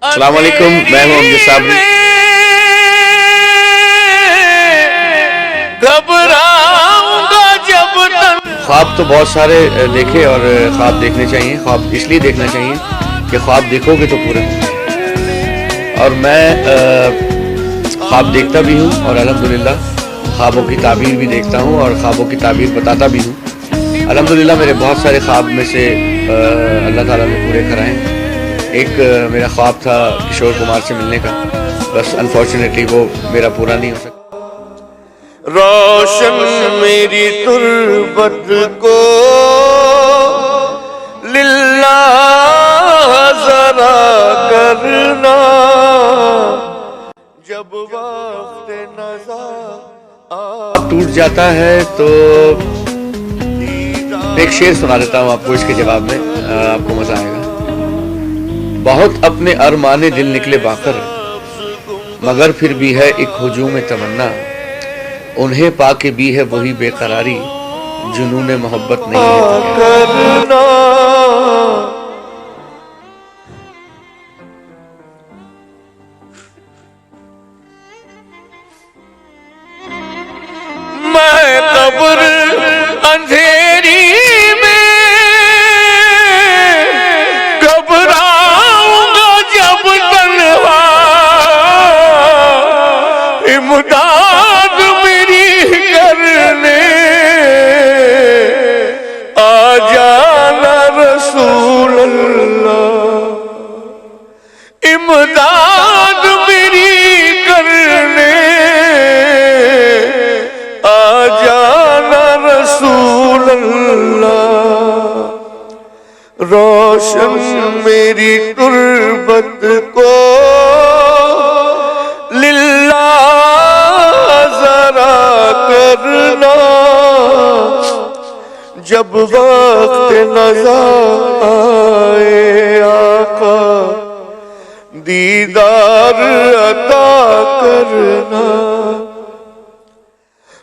अस्सलाम वालेकुम, मैं हूं अमजद साबरी। ख्वाब तो बहुत सारे देखे और ख्वाब देखने चाहिए। ख्वाब इसलिए देखना चाहिए कि ख्वाब देखोगे तो पूरे होंगे। और मैं ख्वाब देखता भी हूँ और अल्हम्दुलिल्लाह ख्वाबों की ताबीर भी देखता हूँ और ख्वाबों की ताबीर बताता भी हूँ। अल्हम्दुलिल्लाह मेरे बहुत सारे ख्वाब में से अल्लाह ताला ने पूरे कराए। एक मेरा ख्वाब था किशोर कुमार से मिलने का, बस अनफॉर्चुनेटली वो मेरा पूरा नहीं हो सका। रोशन मेरी तुर्बत को लिल्लाह ज़रा करना, जब वक्त नज़र टूट जाता है तो एक शेर सुना देता हूँ आपको, इसके जवाब में आपको मजा आएगा। बहुत अपने अरमाने दिल निकले बाकर, मगर फिर भी है एक हुजूम तमन्ना। उन्हें पाके भी है वही बेकरारी, जुनून मोहब्बत नहीं है। मैं कब्र अंधेरी में घबराऊंगा जब तन्हा, इमदाद मेरी करने आ जाना रसूल अल्लाह, इमदाद मेरी करने आ जाना रसूल अल्लाह। रोशन मेरी तुर्बत को लिल्लाह ज़रा करना, जब वक्त नज़र आए आका दीदार अता करना।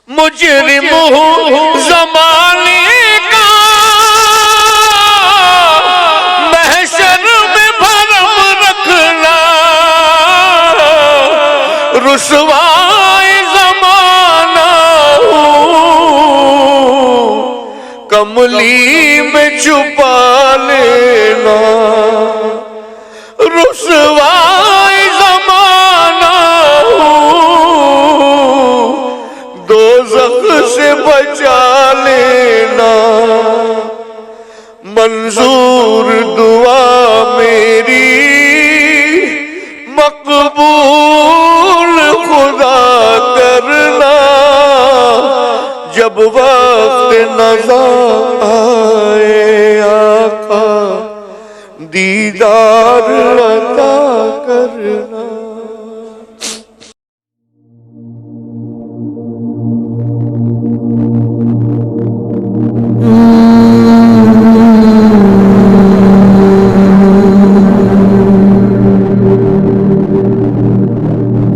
मुजरिम हूँ ज़माने का, महशर में भरम रखना, रुसवाए ज़माना हूँ, कमली में छुपा लेना। रुसवाए ज़माना दोज़ख से बचा लेना। मंजूर दुआ मेरी मकबूल खुदा करना, जब वक्त नज़र आए आका दीदार अता करना।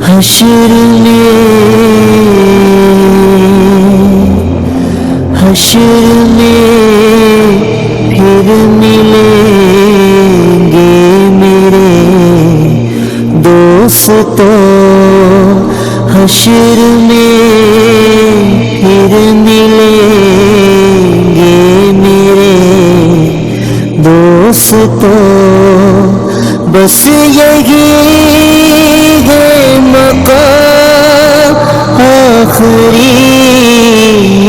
हश्र में फिर मिलेंगे मेरे दोस्तों, हश्र में फिर मिलेंगे मेरे दोस्तों। बस यही है मकाम आखिरी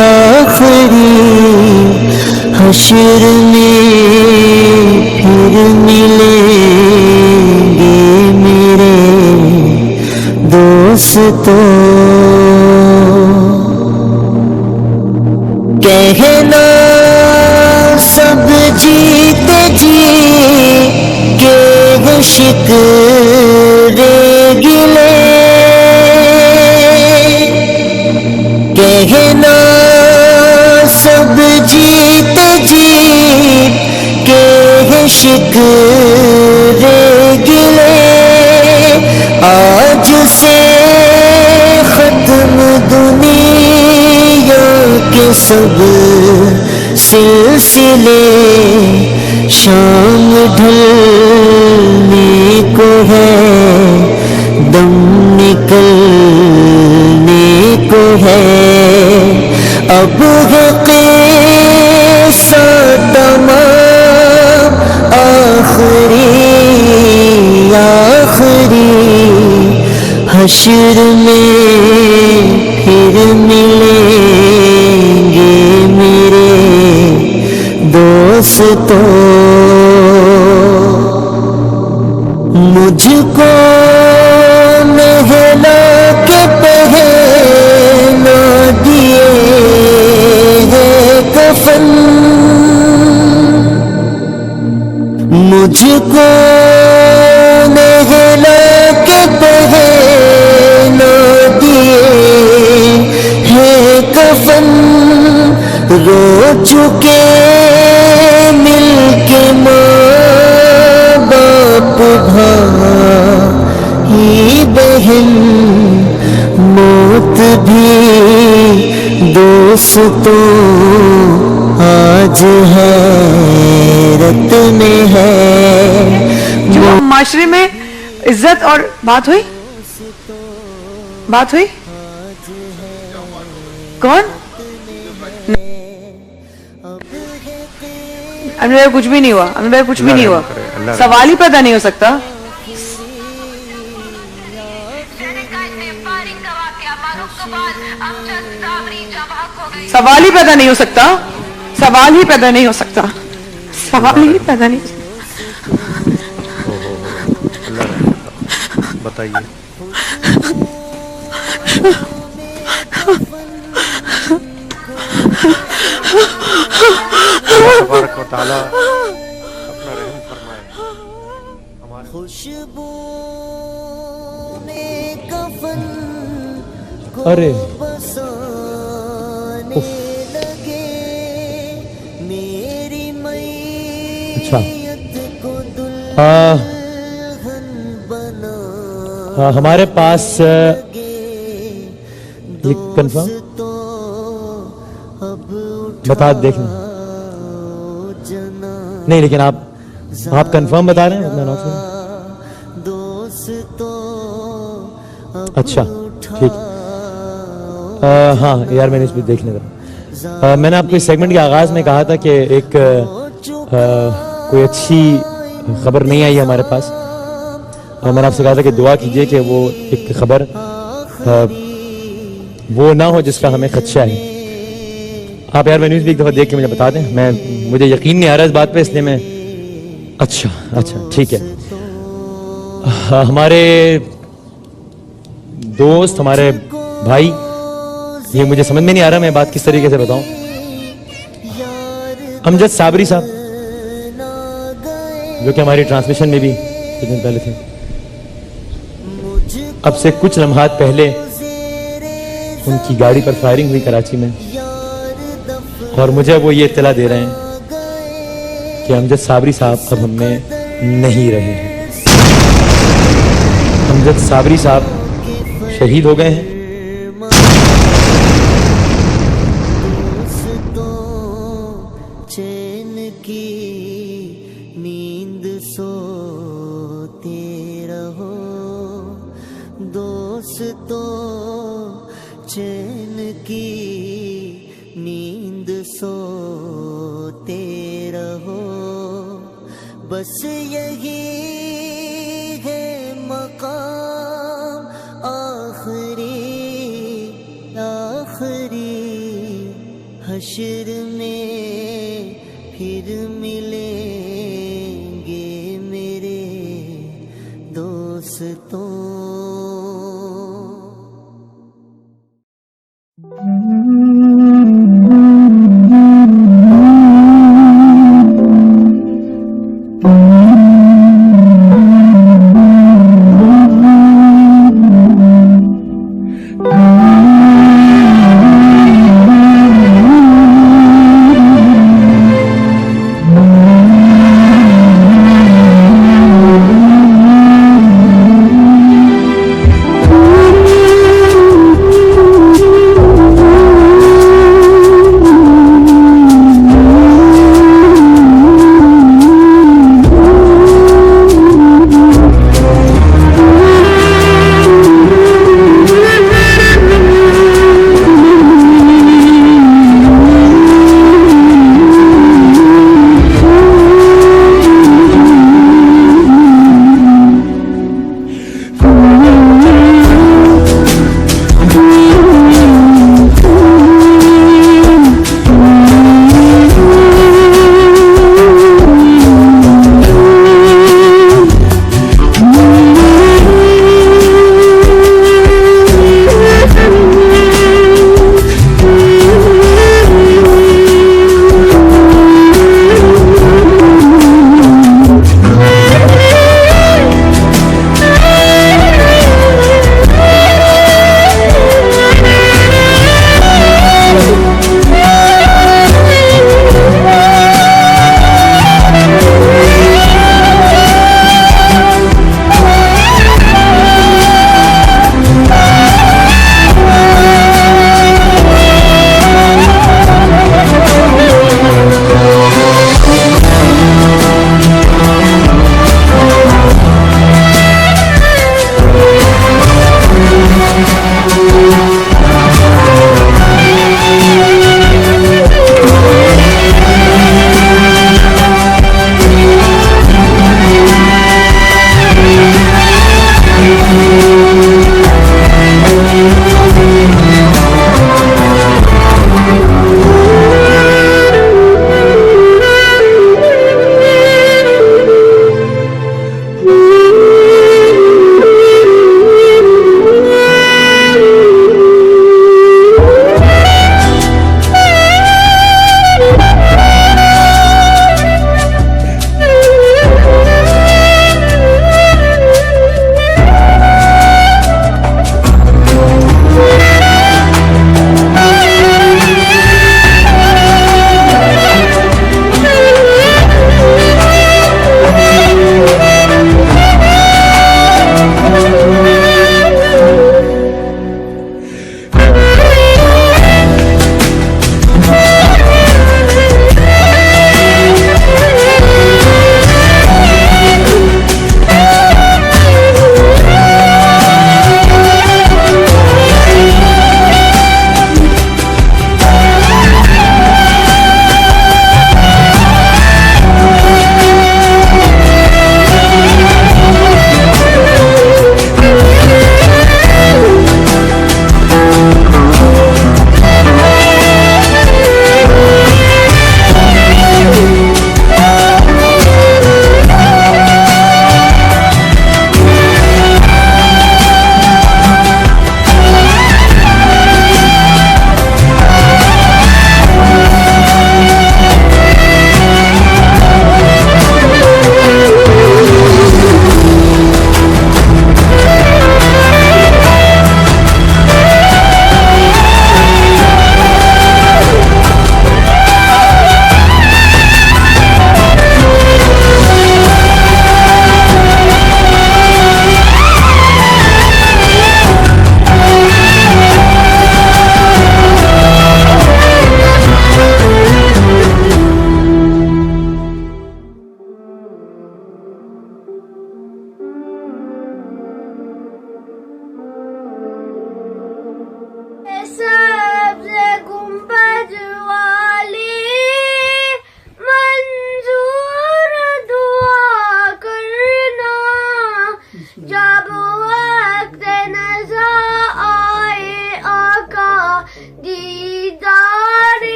आखिरी, हश्र में फिर मिलेंगे मेरे दोस्तों। कहना सब जीते जी के शिकवे गिले, कहना सब जीते जी فکرے گلے آج سے ختم دنیا کے سب سلسلے شام ڈھلنے کو ہے دم نکلنے کو ہے اب ہے قصہ تمام آخری حشر میں پھر ملیں گے میرے دوستوں مجھ کو نہلا کے پہنا دیے ہیں کفن مجھ کو نہلا کے پہنا دیے ہیں کفن رو چکے مل کے ماں باپ بھائی بہن موت بھی دوستوں آج حیرت میں ہے جو معاشرے میں عزت اور بات ہوئی کون امن بھائی کچھ بھی نہیں ہوا سوال ہی پیدا نہیں ہو سکتا سوال ہی پیدا نہیں ہو سکتا بتائیے تبارک و تعالی اپنا رحم فرمائے ہمارے خوشبو میں کفن ارے بسانے لگے میری اچھا میت کو دلہن بنا ہمارے پاس یہ کنفرم بتا دیکھنا نہیں لیکن آپ کنفرم بتا رہے ہیں اچھا ٹھیک ہاں یار میں نے اس پہ دیکھنے کا میں نے آپ کو اس سیگمنٹ کے آغاز میں کہا تھا کہ ایک کوئی اچھی خبر نہیں آئی ہمارے پاس اور میں نے آپ سے کہا تھا کہ دعا کیجئے کہ وہ ایک خبر وہ نہ ہو جس کا ہمیں خدشہ ہے آپ یار میں نیوز بھی ایک دفعہ دیکھ کے مجھے بتا دیں مجھے یقین نہیں آ رہا اس بات پہ اس لیے میں اچھا ٹھیک ہے ہمارے دوست ہمارے بھائی یہ مجھے سمجھ میں نہیں آ رہا میں بات کس طریقے سے بتاؤں امجد صابری صاحب جو کہ ہماری ٹرانسمیشن میں بھی کچھ دن پہلے تھے اب سے کچھ لمحات پہلے ان کی گاڑی پر فائرنگ ہوئی کراچی میں اور مجھے وہ یہ اطلاع دے رہے ہیں کہ امجد صابری صاحب اب ہم میں نہیں رہے ہیں امجد صابری صاحب شہید ہو گئے ہیں چین کی نیند سوتے رہو دوستو چین کی نیند سوتے رہو بس یہی ہے مقام آخری حشر میں پھر ملے